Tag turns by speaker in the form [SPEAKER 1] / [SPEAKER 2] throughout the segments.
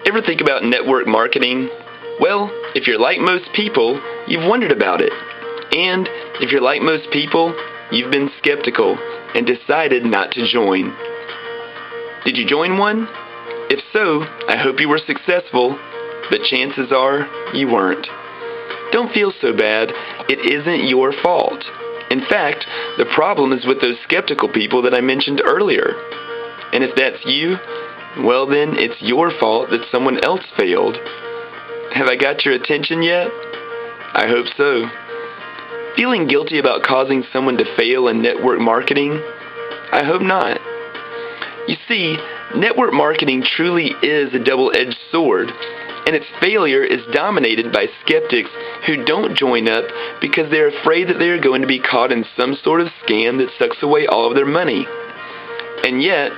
[SPEAKER 1] Ever think about network marketing? Well, if you're like most people, you've wondered about it. And if you're like most people, you've been skeptical and decided not to join. Did you join one? If so, I hope you were successful, but chances are you weren't. Don't feel so bad. It isn't your fault. In fact, the problem is with those skeptical people that I mentioned earlier. And if that's you, well then, it's your fault that someone else failed. Have I got your attention yet? I hope so. Feeling guilty about causing someone to fail in network marketing? I hope not. You see, network marketing truly is a double-edged sword, and its failure is dominated by skeptics who don't join up because they're afraid that they are going to be caught in some sort of scam that sucks away all of their money. And yet,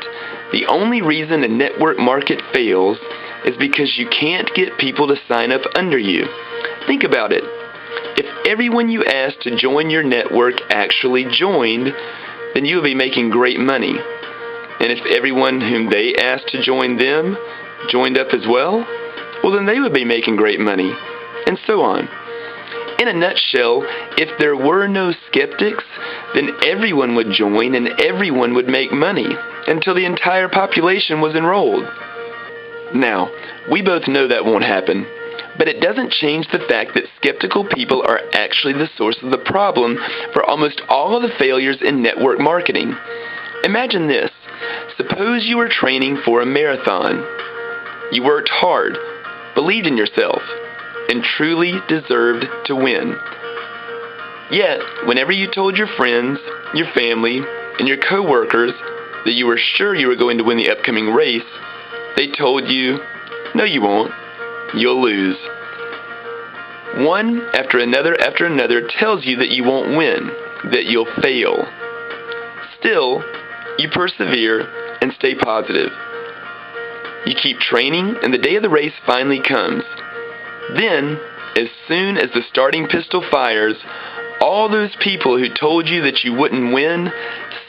[SPEAKER 1] the only reason a network market fails is because you can't get people to sign up under you. Think about it. If everyone you asked to join your network actually joined, then you would be making great money. And if everyone whom they asked to join them joined up as well, well then they would be making great money, and so on. In a nutshell, if there were no skeptics, then everyone would join and everyone would make money until the entire population was enrolled. Now, we both know that won't happen, but it doesn't change the fact that skeptical people are actually the source of the problem for almost all of the failures in network marketing. Imagine this. Suppose you were training for a marathon. You worked hard, believed in yourself, and truly deserved to win. Yet, whenever you told your friends, your family, and your coworkers that you were sure you were going to win the upcoming race, they told you, "No, you won't. You'll lose." One after another tells you that you won't win, that you'll fail. Still, you persevere and stay positive. You keep training, and the day of the race finally comes. Then, as soon as the starting pistol fires, all those people who told you that you wouldn't win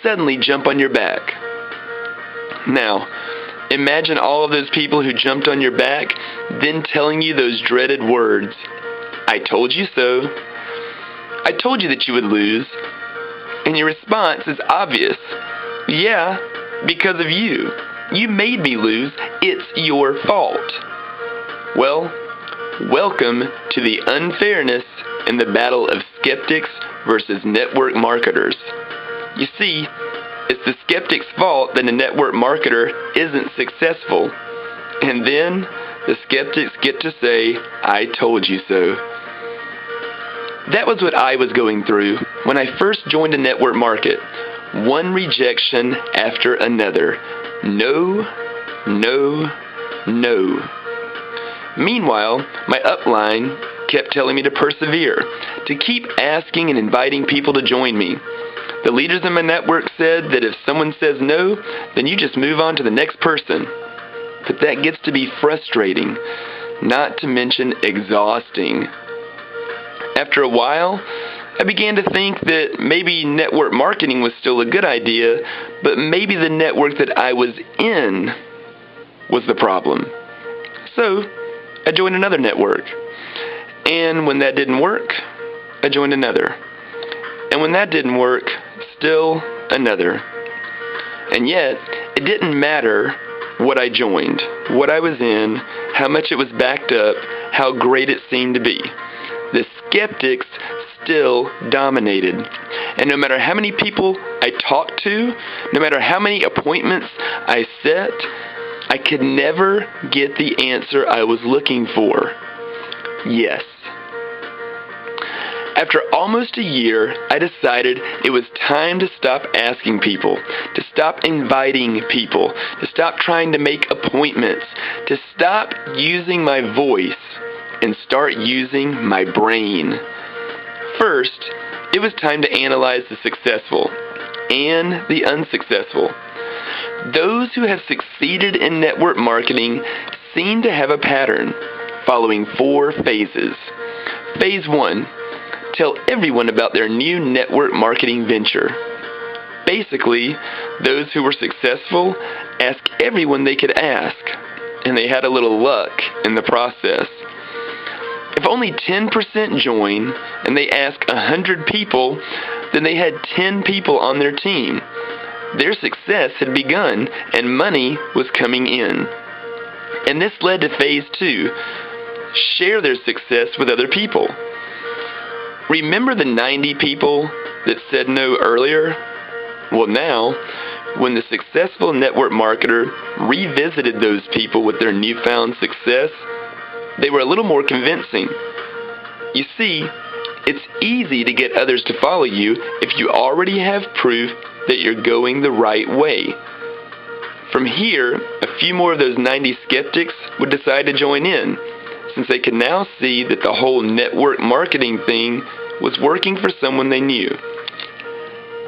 [SPEAKER 1] suddenly jump on your back. Now, imagine all of those people who jumped on your back then telling you those dreaded words. "I told you so. I told you that you would lose." And your response is obvious. "Yeah, because of you. You made me lose. It's your fault." Well, welcome to the unfairness in the battle of skeptics versus network marketers. You see, it's the skeptic's fault that a network marketer isn't successful. And then the skeptics get to say, "I told you so." That was what I was going through when I first joined a network market. One rejection after another. No, no, no. Meanwhile, my upline kept telling me to persevere, to keep asking and inviting people to join me. The leaders in my network said that if someone says no, then you just move on to the next person. But that gets to be frustrating, not to mention exhausting. After a while, I began to think that maybe network marketing was still a good idea, but maybe the network that I was in was the problem. So, I joined another network. And when that didn't work, I joined another. And when that didn't work, still another. And yet, it didn't matter what I joined, what I was in, how much it was backed up, how great it seemed to be. The skeptics still dominated. And no matter how many people I talked to, no matter how many appointments I set, I could never get the answer I was looking for. Yes. After almost a year, I decided it was time to stop asking people, to stop inviting people, to stop trying to make appointments, to stop using my voice and start using my brain. First, it was time to analyze the successful and the unsuccessful. Those who have succeeded in network marketing seem to have a pattern, following 4 phases. Phase 1. Tell everyone about their new network marketing venture. Basically, those who were successful ask everyone they could ask. and they had a little luck in the process. If only 10% join and they ask 100 people, then they had 10 people on their team. Their success had begun and money was coming in. And this led to phase 2. Share their success with other people. Remember the 90 people that said no earlier? Well, now, when the successful network marketer revisited those people with their newfound success, they were a little more convincing. You see, it's easy to get others to follow you if you already have proof that you're going the right way. From here, a few more of those 90 skeptics would decide to join in, since they could now see that the whole network marketing thing was working for someone they knew.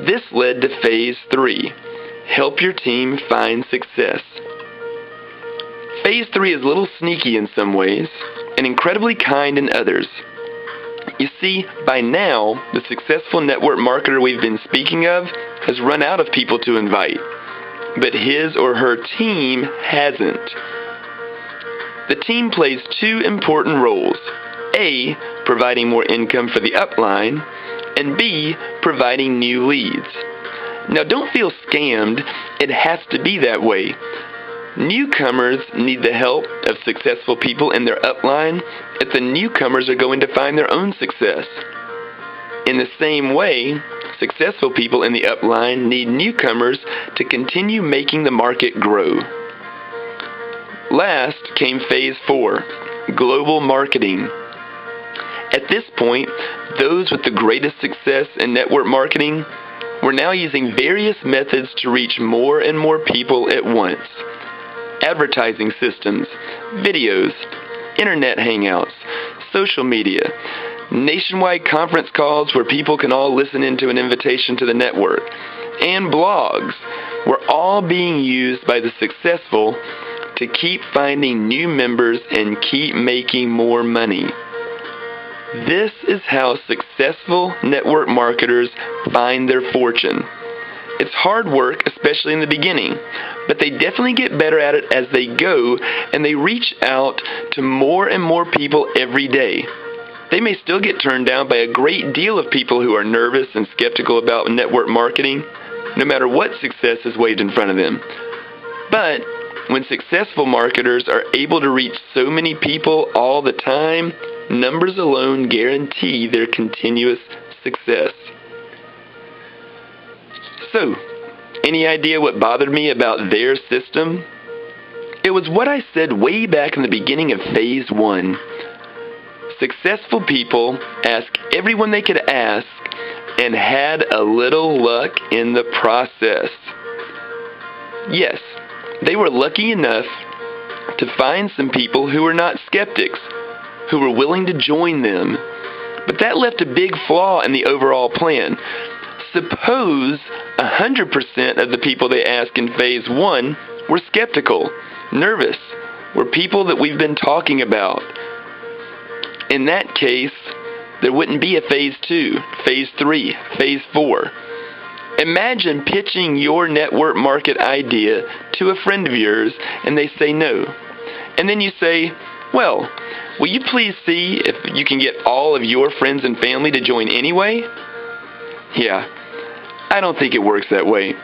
[SPEAKER 1] This led to phase 3. Help your team find success. Phase 3 is a little sneaky in some ways, and incredibly kind in others. You see, by now, the successful network marketer we've been speaking of has run out of people to invite, but his or her team hasn't. The team plays 2 important roles: A, providing more income for the upline, and B, providing new leads. Now don't feel scammed, it has to be that way. Newcomers need the help of successful people in their upline if the newcomers are going to find their own success. In the same way, successful people in the upline need newcomers to continue making the market grow. Last came phase 4, global marketing. At this point, those with the greatest success in network marketing were now using various methods to reach more and more people at once. Advertising systems, videos, internet hangouts, social media, nationwide conference calls where people can all listen into an invitation to the network, and blogs were all being used by the successful to keep finding new members and keep making more money. This is how successful network marketers find their fortune. It's hard work, especially in the beginning, but they definitely get better at it as they go, and they reach out to more and more people every day. They may still get turned down by a great deal of people who are nervous and skeptical about network marketing, no matter what success is waved in front of them. But when successful marketers are able to reach so many people all the time, numbers alone guarantee their continuous success. So, any idea what bothered me about their system? It was what I said way back in the beginning of phase 1. Successful people asked everyone they could ask and had a little luck in the process. Yes, they were lucky enough to find some people who were not skeptics, who were willing to join them. But that left a big flaw in the overall plan. Suppose 100% of the people they asked in phase 1 were skeptical, nervous, were people that we've been talking about. In that case, there wouldn't be a phase 2, phase 3, phase 4. Imagine pitching your network market idea to a friend of yours and they say no. And then you say, well, will you please see if you can get all of your friends and family to join anyway? Yeah, I don't think it works that way.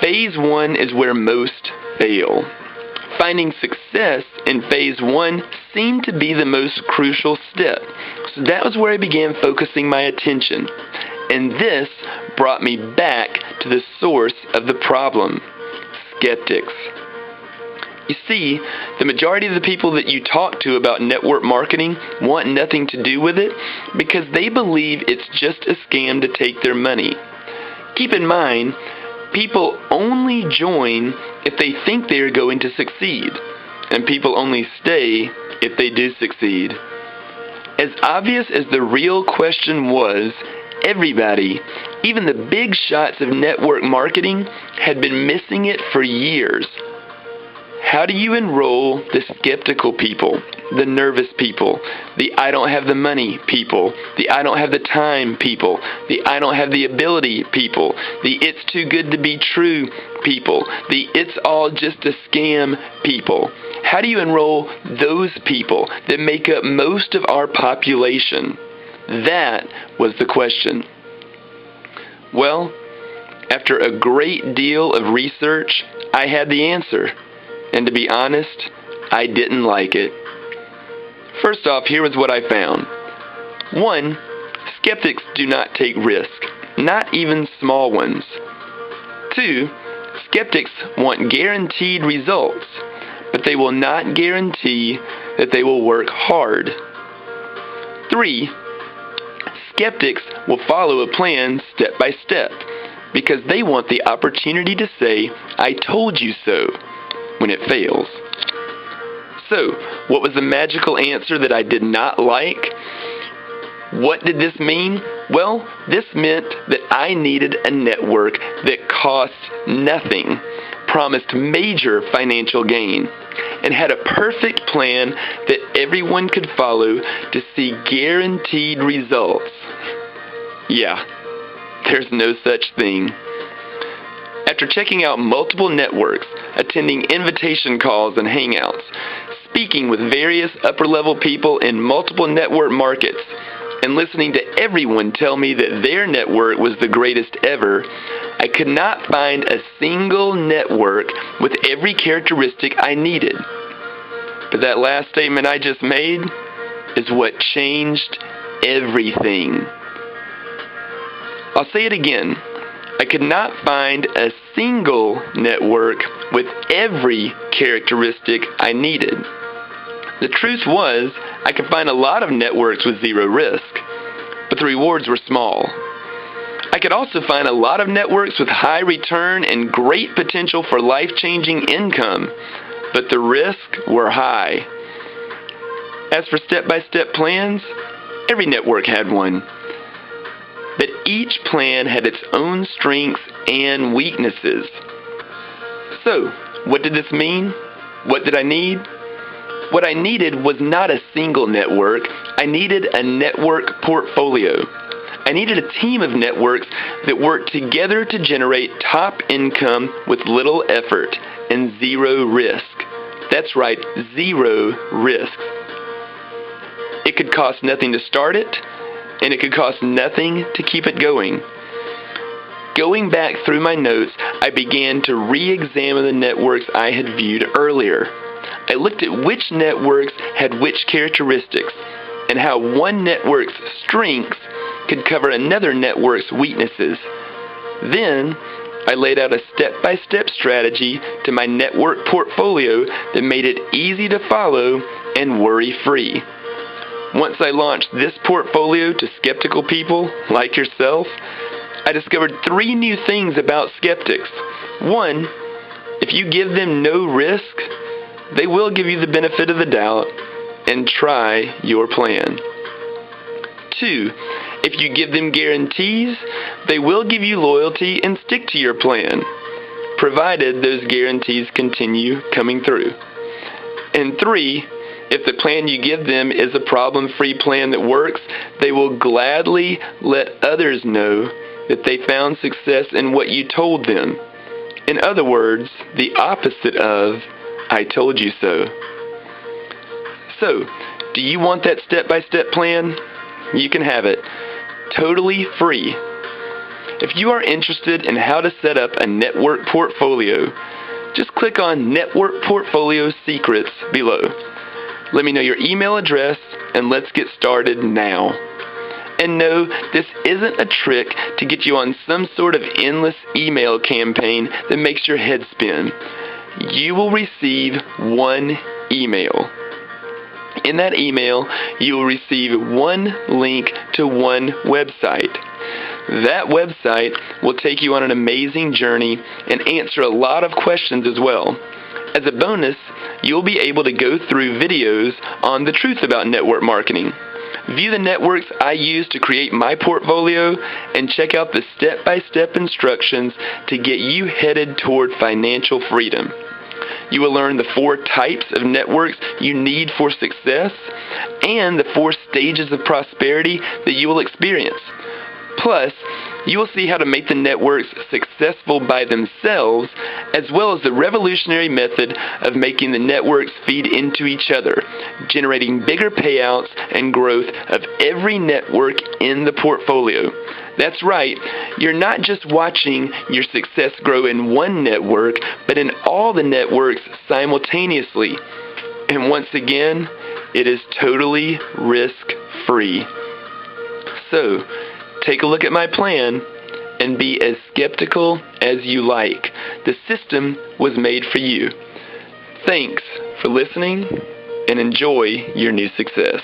[SPEAKER 1] Phase 1 is where most fail. Finding success in phase 1 seemed to be the most crucial step. So that was where I began focusing my attention. And this brought me back to the source of the problem: skeptics. You see, the majority of the people that you talk to about network marketing want nothing to do with it because they believe it's just a scam to take their money. Keep in mind, people only join if they think they are going to succeed, and people only stay if they do succeed. As obvious as the real question was, everybody, even the big shots of network marketing, had been missing it for years. How do you enroll the skeptical people, the nervous people, the I don't have the money people, the I don't have the time people, the I don't have the ability people, the it's too good to be true people, the it's all just a scam people? How do you enroll those people that make up most of our population? That was the question. Well, after a great deal of research, I had the answer. And to be honest, I didn't like it. First off, here was what I found. 1, skeptics do not take risk, not even small ones. 2, skeptics want guaranteed results, but they will not guarantee that they will work hard. 3, skeptics will follow a plan step by step because they want the opportunity to say, I told you so, when it fails. So, what was the magical answer that I did not like? What did this mean? Well, this meant that I needed a network that cost nothing, promised major financial gain, and had a perfect plan that everyone could follow to see guaranteed results. Yeah, there's no such thing. After checking out multiple networks, attending invitation calls and hangouts, speaking with various upper-level people in multiple network markets, and listening to everyone tell me that their network was the greatest ever, I could not find a single network with every characteristic I needed. But that last statement I just made is what changed everything. I'll say it again. I could not find a single network with every characteristic I needed. The truth was, I could find a lot of networks with zero risk, but the rewards were small. I could also find a lot of networks with high return and great potential for life-changing income, but the risks were high. As for step-by-step plans, every network had one. But each plan had its own strengths and weaknesses. So, what did this mean? What did I need? What I needed was not a single network. I needed a network portfolio. I needed a team of networks that worked together to generate top income with little effort and zero risk. That's right, zero risk. It could cost nothing to start it, and it could cost nothing to keep it going. Going back through my notes, I began to re-examine the networks I had viewed earlier. I looked at which networks had which characteristics, and how one network's strengths could cover another network's weaknesses. Then, I laid out a step-by-step strategy to my network portfolio that made it easy to follow and worry-free. Once I launched this portfolio to skeptical people like yourself, I discovered 3 new things about skeptics. 1, if you give them no risk, they will give you the benefit of the doubt and try your plan. 2, if you give them guarantees, they will give you loyalty and stick to your plan, provided those guarantees continue coming through. And 3, if the plan you give them is a problem-free plan that works, they will gladly let others know that they found success in what you told them. In other words, the opposite of, I told you so. So, do you want that step-by-step plan? You can have it. Totally free. If you are interested in how to set up a network portfolio, just click on Network Portfolio Secrets below. Let me know your email address, and let's get started now. And no, this isn't a trick to get you on some sort of endless email campaign that makes your head spin. You will receive one email. In that email, you will receive one link to one website. That website will take you on an amazing journey and answer a lot of questions as well. As a bonus, you'll be able to go through videos on the truth about network marketing. View the networks I use to create my portfolio and check out the step-by-step instructions to get you headed toward financial freedom. You will learn the 4 types of networks you need for success and the 4 stages of prosperity that you will experience. Plus, you will see how to make the networks successful by themselves, as well as the revolutionary method of making the networks feed into each other, generating bigger payouts and growth of every network in the portfolio. That's right, you're not just watching your success grow in one network, but in all the networks simultaneously. And once again, it is totally risk-free. So, take a look at my plan and be as skeptical as you like. The system was made for you. Thanks for listening and enjoy your new success.